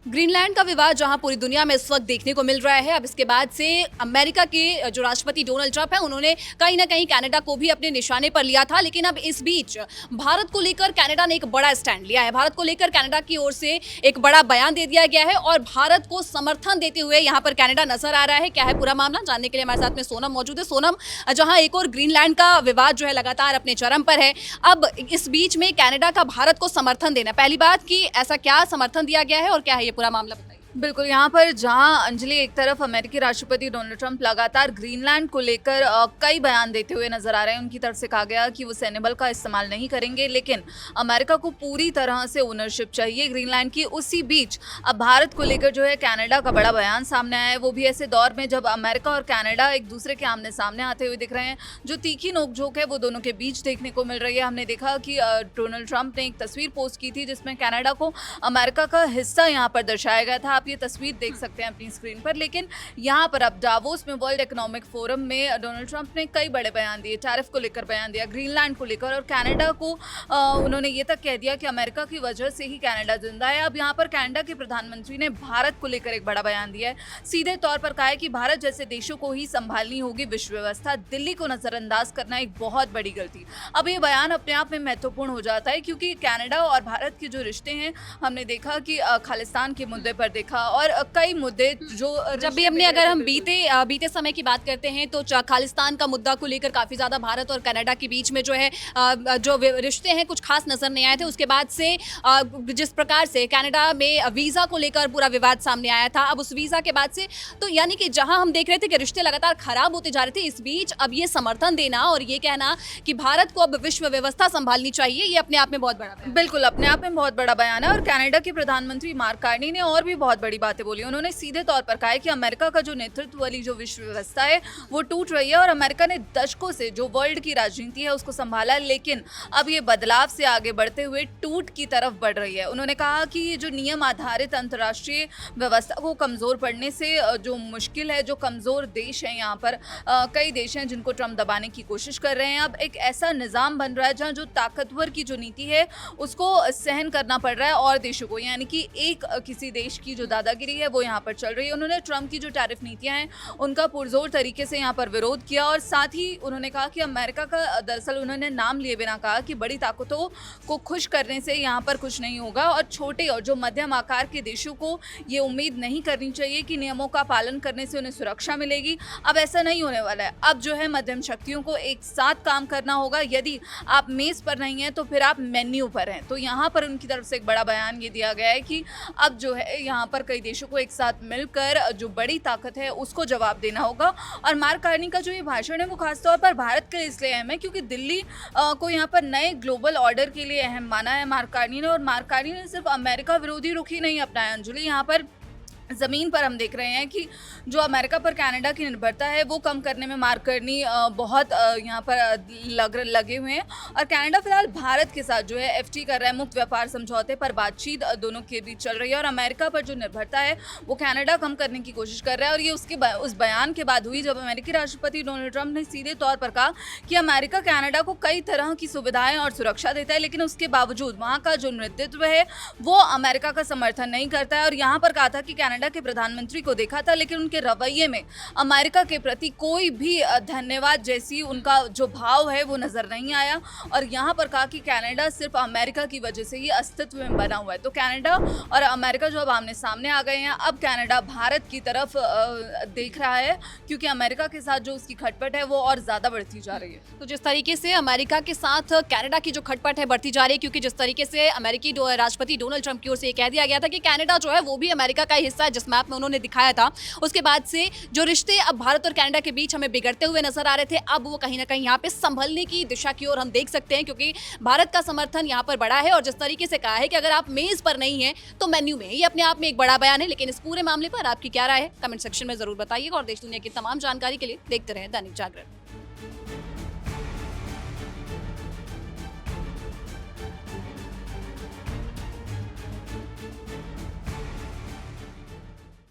Greenland का विवाद जहां पूरी दुनिया में इस वक्त देखने को मिल रहा है, अब इसके बाद से अमेरिका के जो राष्ट्रपति डोनाल्ड ट्रंप है, उन्होंने कहीं ना कहीं कनाडा को भी अपने निशाने पर लिया था। लेकिन अब इस बीच भारत को लेकर कनाडा ने एक बड़ा स्टैंड लिया है। भारत को लेकर कनाडा की ओर से एक बड़ा बयान दे दिया गया है और भारत को समर्थन देते हुए यहां पर कनाडा नजर आ रहा है। क्या है पूरा मामला, जानने के लिए हमारे साथ में सोनम मौजूद है। सोनम, जहां एक और ग्रीनलैंड का विवाद जो है लगातार अपने चरम पर है, अब इस बीच में कनाडा का भारत को समर्थन देना, पहली बात कि ऐसा क्या समर्थन दिया गया है और क्या है ये पूरा मामला, बताइए। बिल्कुल, यहाँ पर जहाँ अंजलि एक तरफ अमेरिकी राष्ट्रपति डोनाल्ड ट्रंप लगातार ग्रीनलैंड को लेकर कई बयान देते हुए नजर आ रहे हैं। उनकी तरफ से कहा गया कि वो सैन्य बल का इस्तेमाल नहीं करेंगे, लेकिन अमेरिका को पूरी तरह से ओनरशिप चाहिए ग्रीनलैंड की। उसी बीच अब भारत को लेकर जो है कनाडा का बड़ा बयान सामने आया है, वो भी ऐसे दौर में जब अमेरिका और कनाडा एक दूसरे के आमने सामने आते हुए दिख रहे हैं। जो तीखी नोकझोंक है वो दोनों के बीच देखने को मिल रही है। हमने देखा कि डोनाल्ड ट्रंप ने एक तस्वीर पोस्ट की थी जिसमें कनाडा को अमेरिका का हिस्सा यहाँ पर दर्शाया गया था। आप ये तस्वीर देख सकते हैं अपनी स्क्रीन पर। लेकिन यहाँ पर अब डावोस में वर्ल्ड इकोनॉमिक फोरम में डोनाल्ड ट्रंप ने कई बड़े बयान दिए, टैरिफ को लेकर बयान दिया, ग्रीनलैंड को लेकर, और कनाडा को उन्होंने ये तक कह दिया कि अमेरिका की वजह से ही कनाडा जिंदा है। अब यहाँ पर कनाडा के प्रधानमंत्री ने भारत को लेकर एक बड़ा बयान दिया है। सीधे तौर पर कहा है कि भारत जैसे देशों को ही संभालनी होगी विश्व व्यवस्था, दिल्ली को नजरअंदाज करना एक बहुत बड़ी गलती। अब ये बयान अपने आप में महत्वपूर्ण हो जाता है क्योंकि कनाडा और भारत के जो रिश्ते हैं, हमने देखा कि खालिस्तान के मुद्दे पर देखा और कई मुद्दे जो जब भी हमने, अगर हम बीते समय की बात करते हैं तो खालिस्तान का मुद्दा को लेकर काफी ज्यादा भारत और कनाडा के बीच में जो है जो रिश्ते हैं कुछ खास नजर नहीं आए थे। उसके बाद से जिस प्रकार से कनाडा में वीजा को लेकर पूरा विवाद सामने आया था, अब उस वीजा के बाद से तो यानी कि जहां हम देख रहे थे कि रिश्ते लगातार खराब होते जा रहे थे, इस बीच अब ये समर्थन देना और ये कहना कि भारत को अब विश्व व्यवस्था संभालनी चाहिए, ये अपने आप में बहुत बड़ा है। बिल्कुल, अपने आप में बहुत बड़ा बयान है। और कनाडा के प्रधानमंत्री मार्क कार्नी ने और भी बहुत बड़ी बातें बोली। उन्होंने सीधे तौर पर कहा है कि अमेरिका का जो नेतृत्व वाली जो विश्व व्यवस्था है वो टूट रही है और अमेरिका ने दशकों से जो वर्ल्ड की राजनीति है उसको संभाला, लेकिन अब ये बदलाव से आगे बढ़ते हुए टूट की तरफ बढ़ रही है। उन्होंने कहा कि ये जो नियम आधारित अंतर्राष्ट्रीय व्यवस्था को कमजोर पड़ने से जो मुश्किल है, जो कमजोर देश है, यहाँ पर कई देश हैं जिनको ट्रंप दबाने की कोशिश कर रहे हैं। अब एक ऐसा निजाम बन रहा है जहाँ जो ताकतवर की जो नीति है उसको सहन करना पड़ रहा है और देशों को, यानी कि एक किसी देश की जो दादागिरी है वो यहाँ पर चल रही है। उन्होंने ट्रंप की जो टैरिफ नीतियां हैं उनका पुरजोर तरीके से यहाँ पर विरोध किया और साथ ही उन्होंने कहा कि अमेरिका का, दरअसल उन्होंने नाम लिए बिना कहा कि बड़ी ताकतों को खुश करने से यहाँ पर कुछ नहीं होगा और छोटे और जो मध्यम आकार के देशों को ये उम्मीद नहीं करनी चाहिए कि नियमों का पालन करने से उन्हें सुरक्षा मिलेगी। अब ऐसा नहीं होने वाला है। अब जो है मध्यम शक्तियों को एक साथ काम करना होगा। यदि आप मेज पर नहीं हैं तो फिर आप मेन्यू पर हैं। तो यहाँ पर उनकी तरफ से एक बड़ा बयान ये दिया गया है कि अब जो है यहाँ पर कई देशों को एक साथ मिलकर जो बड़ी ताकत है उसको जवाब देना होगा। और मार्क कार्नी का जो ये भाषण है वो खासतौर पर भारत के लिए इसलिए अहम है क्योंकि दिल्ली को यहाँ पर नए ग्लोबल ऑर्डर के लिए अहम माना है मार्क कार्नी ने। और मार्क कार्नी ने सिर्फ अमेरिका विरोधी रुख ही नहीं अपनाया अंजलि, यहाँ पर ज़मीन पर हम देख रहे हैं कि जो अमेरिका पर कनाडा की निर्भरता है वो कम करने में मार्क कार्नी बहुत यहाँ पर लगे हुए हैं। और कनाडा फिलहाल भारत के साथ जो है एफटी कर रहा है, मुक्त व्यापार समझौते पर बातचीत दोनों के बीच चल रही है और अमेरिका पर जो निर्भरता है वो कनाडा कम करने की कोशिश कर रहा है। और ये उस बयान के बाद हुई जब अमेरिकी राष्ट्रपति डोनाल्ड ट्रंप ने सीधे तौर पर कहा कि अमेरिका कनाडा को कई तरह की सुविधाएं और सुरक्षा देता है, लेकिन उसके बावजूद वहाँ का जो नेतृत्व है वो अमेरिका का समर्थन नहीं करता है। और यहाँ पर कहा था कि कनाडा के प्रधानमंत्री को देखा था लेकिन उनके रवैये में अमेरिका के प्रति कोई भी धन्यवाद जैसी उनका जो भाव है वो नजर नहीं आया। और यहाँ पर कहा कि कनाडा सिर्फ अमेरिका की वजह से ही अस्तित्व में बना हुआ है। तो कनाडा और अमेरिका जो अब आमने सामने आ गए हैं, अब कनाडा भारत की तरफ देख रहा है क्योंकि अमेरिका के साथ जो उसकी खटपट है वो और ज्यादा बढ़ती जा रही है। तो जिस तरीके से अमेरिका के साथ कनाडा की जो खटपट है बढ़ती जा रही है, क्योंकि जिस तरीके से अमेरिकी राष्ट्रपति डोनाल्ड ट्रंप की ओर से ये कह दिया गया था कि कनाडा जो है वो भी अमेरिका का हिस्सा है, जिस मैप में उन्होंने दिखाया था, उसके बाद से जो रिश्ते अब भारत और कनाडा के बीच हमें बिगड़ते हुए नजर आ रहे थे, अब वो कहीं ना कहीं यहाँ पे संभलने की दिशा की ओर हम देख सकते हैं क्योंकि भारत का समर्थन यहाँ पर बड़ा है। और जिस तरीके से कहा है कि अगर आप मेज पर नहीं है तो मेन्यू में, ये अपने आप में एक बड़ा बयान है। लेकिन इस पूरे मामले पर आपकी क्या राय है, कमेंट सेक्शन में जरूर बताइएगा और देश दुनिया की तमाम जानकारी के लिए देखते रहें दैनिक जागरण।